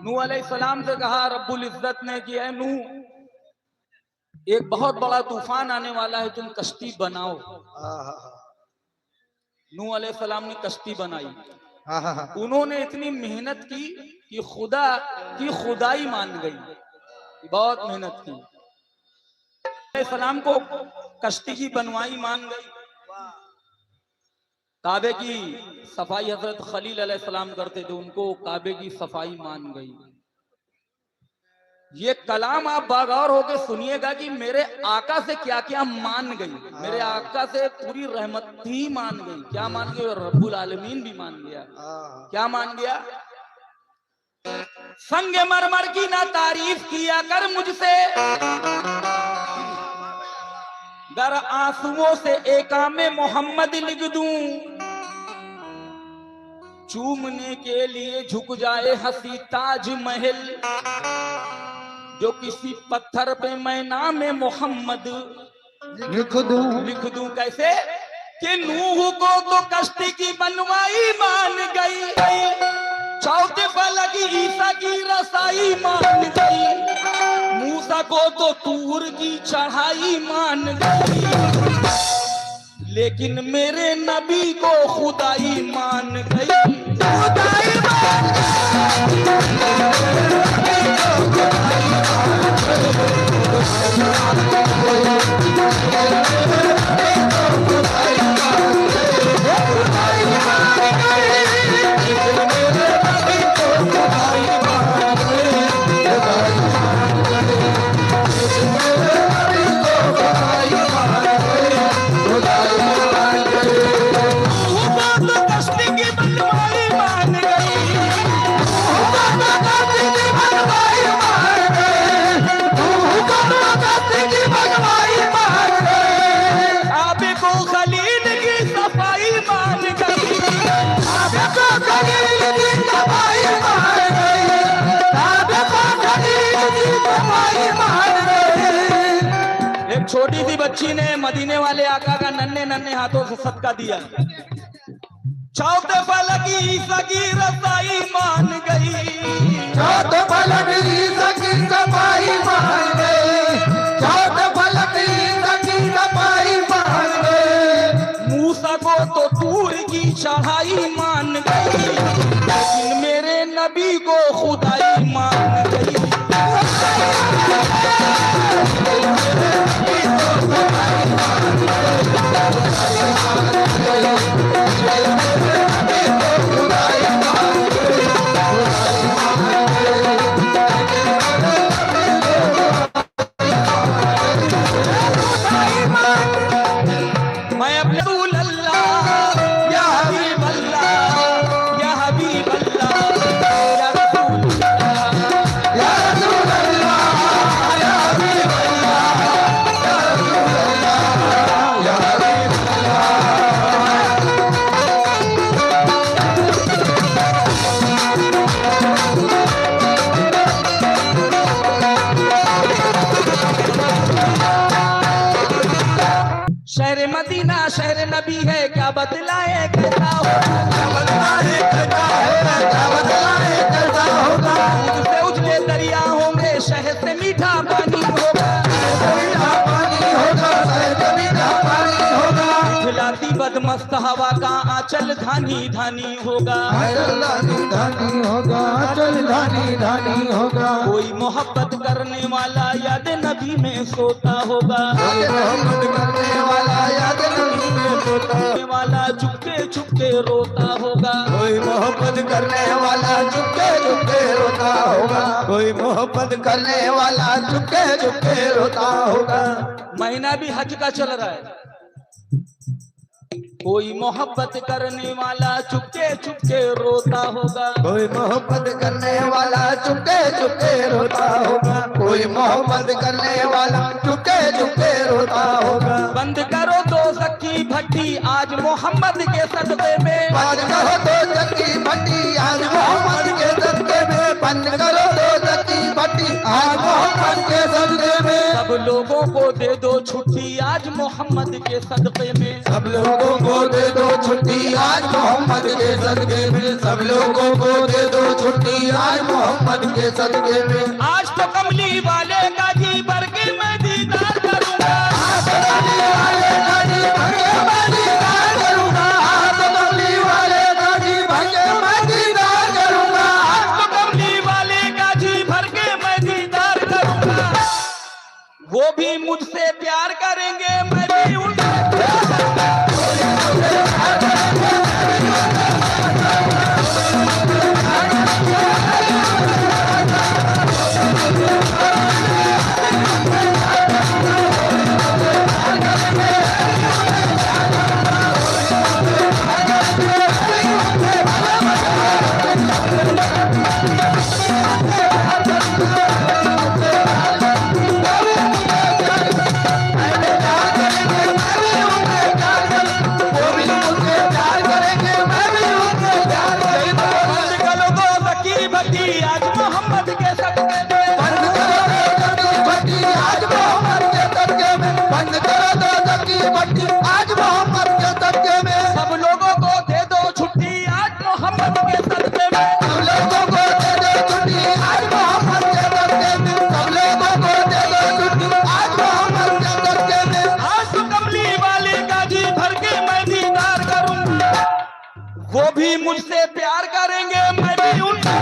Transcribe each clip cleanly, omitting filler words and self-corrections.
नूह अलैहिस्सलाम से कहा रब्बुल इज्जत ने कि ऐ नूह, एक बहुत बड़ा तूफान आने वाला है, तुम कश्ती बनाओ। नूह अलैहिस्सलाम ने कश्ती बनाई। उन्होंने इतनी मेहनत की कि खुदा की खुदाई मान गई, बहुत मेहनत की। अलैहिस्सलाम को कश्ती की बनवाई मान गई। काबे की सफाई हजरत खलील अलैहिस्सलाम करते थे, उनको काबे की सफाई मान गई। ये कलाम आप बागौर होकर सुनिएगा कि मेरे आका से क्या क्या मान गई। मेरे आका से पूरी रहमत ही मान गई। क्या मान गई? और रब्बुल आलमीन भी मान गया। क्या मान गया? संगे मरमर की ना तारीफ किया कर मुझसे, गर आंसुओं से एका में मोहम्मद लिख दूं, चूमने के लिए झुक जाए हंसी ताज महल, जो किसी पत्थर पे मैं नाम मोहम्मद लिख दूं। कैसे? कि नूह को तो कश्ती की बनवाई मान गई, चौथे फलक ईसा की रसाई मान गई, मूसा को तो तूर की चढ़ाई मान गई, लेकिन मेरे नबी को खुदाई मान गई। खुदाई मान छोटी सी बच्ची ने मदीने वाले आका का नन्हे नन्हे हाथों से सदका दिया। चौथे फलक ईसा की रसाई मान गई, चौथे फलक ईसा की सफाई मान गई, चौथे फलक ईसा की सफाई मान गई, मूसा को तो तूर की चढ़ाई मान गई, लेकिन मेरे नबी को खुदाई मान गई। शहर मदीना शहर नबी है, क्या बदलाए कैसा होगा, क्या बदलाए कैसा होगा, क्या बदलाए कैसा होगा, दूध से उजले दरिया होंगे, शहद से मीठा पानी होगा, मीठा पानी होगा, शहद से मीठा पानी होगा, खिलाती बदमस्त हवा का आंचल धानी धानी होगा, धानी धानी होगा, आंचल धानी धानी होगा, कोई मोहब्बत करने वाला याद नबी में सोता होगा, मोहब्बत करने वाला याद नबी में सोता वाला चुपके चुपके रोता होगा, कोई मोहब्बत करने वाला चुपके चुपके रोता होगा, कोई मोहब्बत करने वाला चुपके चुपके रोता होगा। महीना भी हज का चल रहा है, कोई मोहब्बत करने वाला चुपके चुपके रोता होगा, कोई मोहब्बत करने वाला चुपके चुपके रोता होगा, कोई मोहब्बत करने वाला चुपके चुपके रोता होगा। बंद करो दोज़ख की भट्टी आज मोहम्मद के सदक़े में, बंद करो दोज़ख की भट्टी आज मोहम्मद के सदक़े में, बंद करो दोज़ख की भट्टी आज मोहम्मद के सदक़े में, सब लोगों को दे दो छुट्टी आज मोहम्मद के सदक़े में, सब लोगों को दे दो छुट्टी आज मोहम्मद के सदक़े में, सब लोगों को दे दो छुट्टी आज मोहम्मद के सदक़े में। आज तो कमली वाले का जी भर के मैं दीदार करूंगा, आज तो कमली वाले का जी भर के मैं दीदार करूंगा, आज तो कमली वाले का जी भर के मैं दीदार करूंगा, आज तो कमली वाले का जी भर के मैं दीदार करूंगा। वो भी मुझसे प्यार करेंगे, मैं भी उनसे प्यार करूंगा। वो भी मुझसे प्यार करेंगे, मैं भी उनसे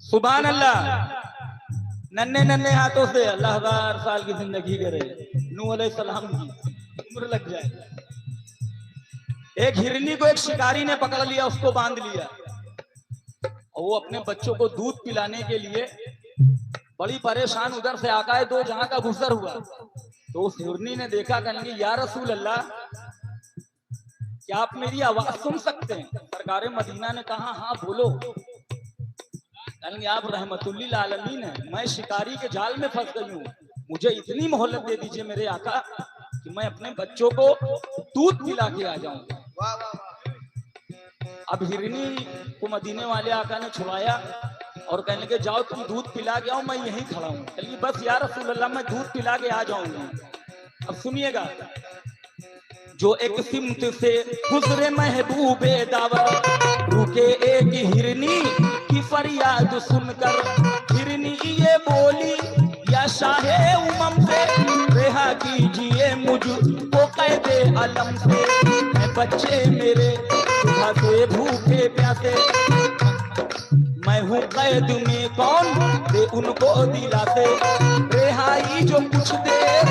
सुभान अल्लाह। नन्हे नन्हे हाथों से अल्लाह 1000 साल की जिंदगी करे, नूह अलैहिस्सलाम की उम्र लग जाए। एक हिरनी को एक शिकारी ने पकड़ लिया, उसको बांध लिया और वो अपने बच्चों को दूध पिलाने के लिए बड़ी परेशान, उधर से आकाए दो जहां का गुजर हुआ तो उस हिरनी ने देखा, कहेंगे या रसूल अल्लाह क्या आप मेरी आवाज सुन सकते हैं? सरकारे मदीना ने कहा हाँ बोलो। कहेंगे आप रहमतुल्लिल आलमीन है, मैं शिकारी के जाल में फंस गई हूँ, मुझे इतनी मोहलत दे दीजिए मेरे आका कि मैं अपने बच्चों को दूध पिला के आ जाऊंगा। अब हिरनी को मदीने वाले आका ने छुड़ाया और कहने लगे जाओ तुम दूध पिला के आओ, मैं यहीं खड़ा हूँ। कहेंगे बस या रसूल अल्लाह मैं दूध पिला के आ जाऊंगा। अब सुनिएगा, जो एक सिमत से गुजरे महबूबे दावर, रुके एक हिरनी की फरियाद सुनकर, हिरनी ये बोली या शाहे उमम से, रिहा कीजिए मुझको कैदे अलम से, मैं बच्चे मेरे सुबह से भूखे प्यासे मैं हूँ कैद में कौन दे उनको दिलाते, रिहाई जो कुछ देर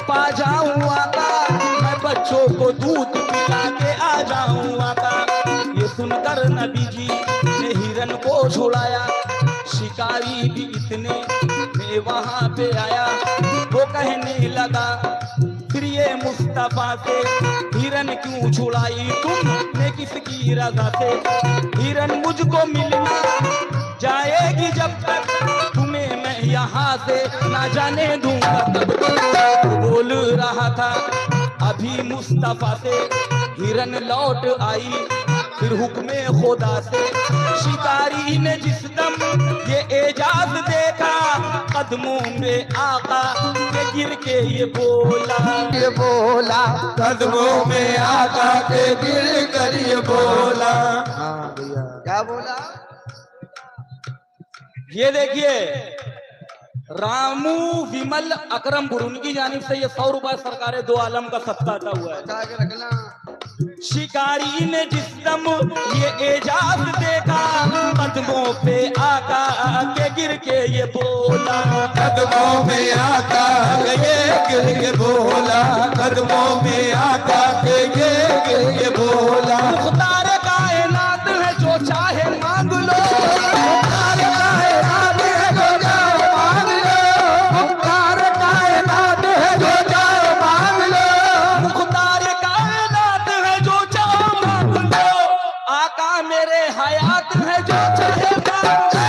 पा जाऊं आका, मैं बच्चों को दूध पिला के आ जाऊं आका। ये सुनकर नबी जी ने हिरन को छुड़ाया, शिकारी भी इतने में वहां पे आया। वो कहने लगा फिर ये मुस्तफा से हिरन क्यों छुड़ाई तुमने किसकी रजा से, हिरन मुझको मिलना जाएगी जब तक तुम्हें मैं यहाँ से ना जाने दूंगा तब तक। बोल रहा था अभी मुस्तफा से हिरन लौट आई, फिर हुक्मे खुदा से शिकारी ने जिस दम ये एजाज देखा, कदमों में आका के गिर के ये बोला कदमों में आका के गिर कर ये बोला। हाँ भैया क्या बोला? ये देखिए रामू विमल अकरम बुरुन की जानिब से ये 100 रुपए सरकार दो आलम का सत्ता था हुआ है। शिकारी ने जिस दम ये एजाज देखा, कदमों पे आका के गिर के ये बोला, कदमों में आका के गिर के बोला, कदमों में आका के गिर के बोला। मुख्तार कायनात है जो चाहे मांग लो, मुख्तार कायनात है जो चाहे मांग लो, मुख्तार कायनात है जो चाहे मांग लो, मुख्तार कायनात है जो चाहे मांग लो, आका मेरे हयात है जो चाहे मांग लो।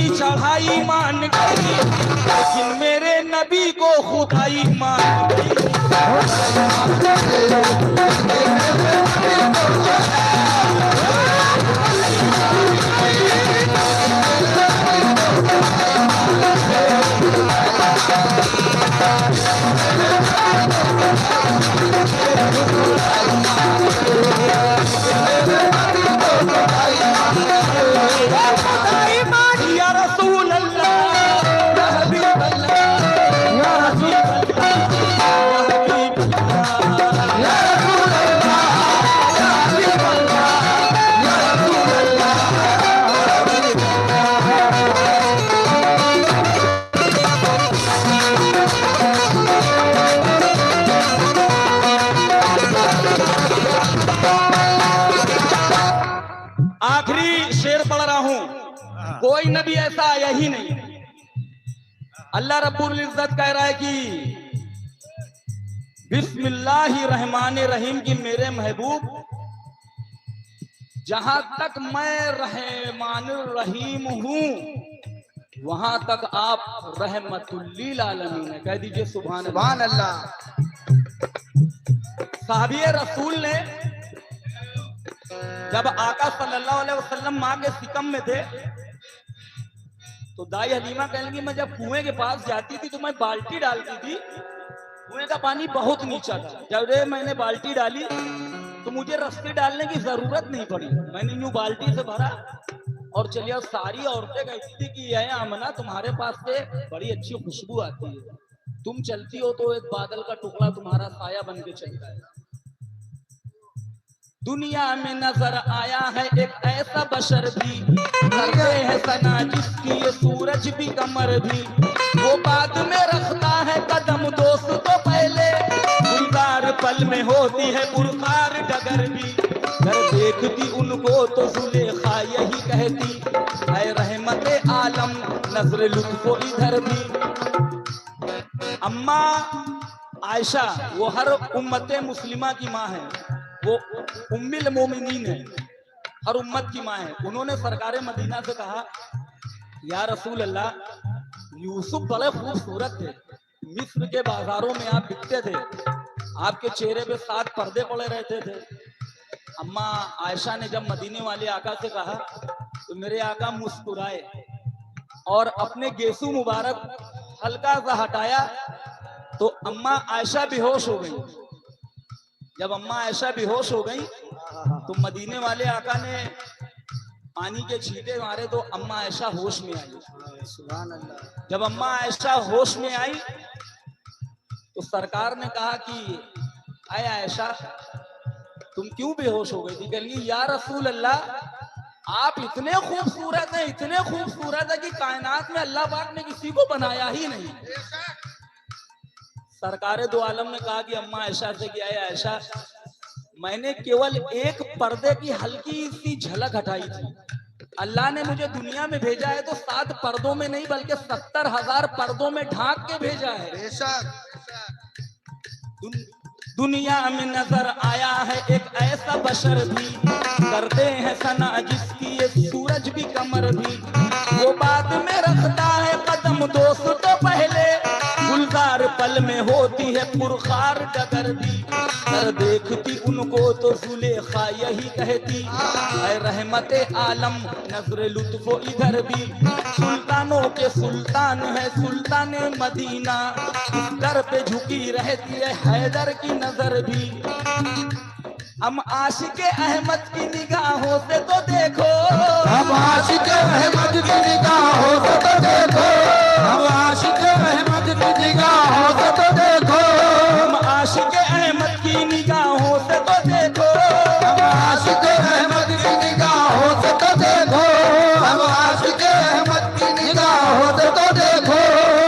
चढ़ाई मान गई, लेकिन मेरे नबी को खुदाई मान गई। कोई नबी ऐसा आया ही नहीं। अल्लाह रब्बुल इज्जत कह रहा है कि बिस्मिल्लाहिर्रहमानिर्रहीम की मेरे महबूब, जहां तक मैं रहमानुर रहीम हूं वहां तक आप रहमतुल्लिल आलमीन है। कह दीजिए सुभान अल्लाह। साहबिए रसूल ने जब आका सल्लल्लाहु अलैहि वसल्लम माँ के सिकम में थे तो दाई हलीमा कहेंगी मैं जब कुएं के पास जाती थी तो मैं बाल्टी डालती थी, कुएं का पानी बहुत नीचा था। जब मैंने बाल्टी डाली तो मुझे रस्सी डालने की जरूरत नहीं पड़ी, मैंने यूं बाल्टी से भरा और चलिए। और सारी औरतें कहती थी कि यह आमना तुम्हारे पास से बड़ी अच्छी खुशबू आती है, तुम चलती हो तो एक बादल का टुकड़ा तुम्हारा साया बन के चलता है। दुनिया में नजर आया है एक ऐसा बशर भी, करते हैं सना जिसकी ये सूरज भी कमर भी, वो बाद में रखता है कदम दोस्त तो पहले, गुलजार पल में होती है पुरखार डगर भी। कर देखती उनको तो जुलेखा यही कह कहती, ऐ रहमत आलम नजर लुत्फो इधर भी। अम्मा आयशा वो हर उम्मत मुस्लिमा की माँ है, वो उम्मुल मोमिनीन है, हर उम्मत की माँ है। उन्होंने सरकार मदीना से कहा, या रसूल अल्लाह, यूसुफ बड़े खूबसूरत थे, मिस्र के बाजारों में आप बिकते थे, आपके चेहरे पे 7 पर्दे पड़े रहते थे। अम्मा आयशा ने जब मदीने वाले आका से कहा तो मेरे आका मुस्कुराए और अपने गेसू मुबारक हल्का सा हटाया तो अम्मा आयशा बेहोश हो गई। जब अम्मा आयशा बेहोश हो गई तो मदीने वाले आका ने पानी के छींटे मारे तो अम्मा आयशा होश में आई। सुभान अल्लाह। जब अम्मा आयशा होश में आई तो सरकार ने कहा कि आय आयशा तुम क्यों बेहोश हो गई थी? कह ली, या रसूल अल्लाह, आप इतने खूबसूरत हैं, इतने खूबसूरत है कि कायनात में अल्लाह पाक ने किसी को बनाया ही नहीं। सरकार दो आलम ने कहा कि अम्मा आयशा से कि आय आयशा, मैंने केवल एक पर्दे की हल्की सी झलक हटाई थी। अल्लाह ने मुझे दुनिया में भेजा है तो 7 पर्दों में नहीं बल्कि 70,000 पर्दों में ढांक के भेजा है। दुनिया में नजर आया है एक ऐसा बशर भी, करते हैं सना जिसकी ये सूरज भी कमर भी। वो बाद में रखता है कदम दोस्त तो पहले, गुलजार पल में होती है पुरखार डगर भी। कर देखती उनको तो जुलेखा यही कहती, ऐ रहमत आलम नजर लुत्फो इधर भी। सुल्तानों के सुल्तान है सुल्तान मदीना, इस दर पे झुकी रहती है हैदर की नजर भी। हम आशिके अहमद की निगाहों से तो देखो, हम आशिके अहमद की निगाहों से तो देखो, हम आशिके अहमद की निगाहों से तो देखो, हम आशिके अहमद की निगाहों से तो देखो, हम आशिके अहमद की निगाहों से तो देखो, हम आशिके अहमद की निगाहों से तो देखो।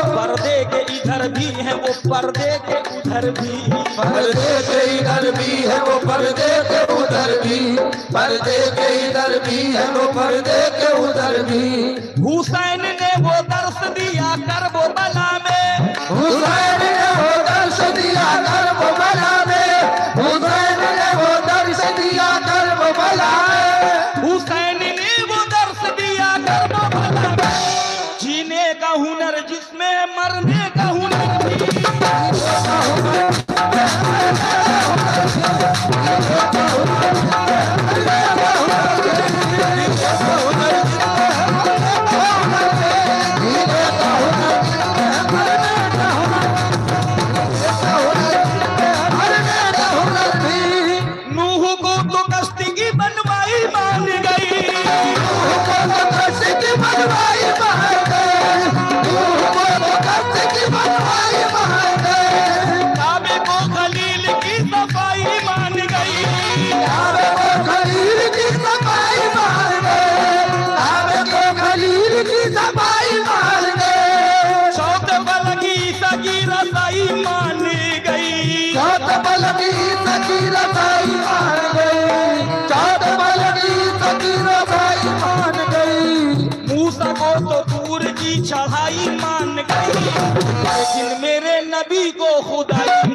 पर्दे के इधर भी है वो पर्दे के उधर भी, पर्दे के इधर भी है वो पर्दे के उधर भी, पर्दे के इधर भी है वो पर्दे के उधर भी। हुसैन ने वो दर्श दिया करबो बला में, हुसैन ने वो दर्श दिया करबला में, हुसैन ने वो दर्श दिया करबला में, हुसैन ने वो दर्श दिया करबो बला में। जीने का हुनर जिसमें मरने का हुनर भी, नूह को तो कश्ती की बनवाई मान गई, नूह को तो कश्ती की बनवाई मान गई, नूह को तो कश्ती की बनवाई मान गई। काबे को खलील की सफाई मान गई, काबे को खलील की सफाई मान गई, काबे को खलील की सफाई मान गई। चौथ बलगी सगी रसाई मान गई, चौथ बलगी सगी रसाई मान गई, चौथ बलगी सगी रसाई मान गई। मूसा को तो दूर की चढ़ाई मान गई, लेकिन मेरे नबी को खुदाई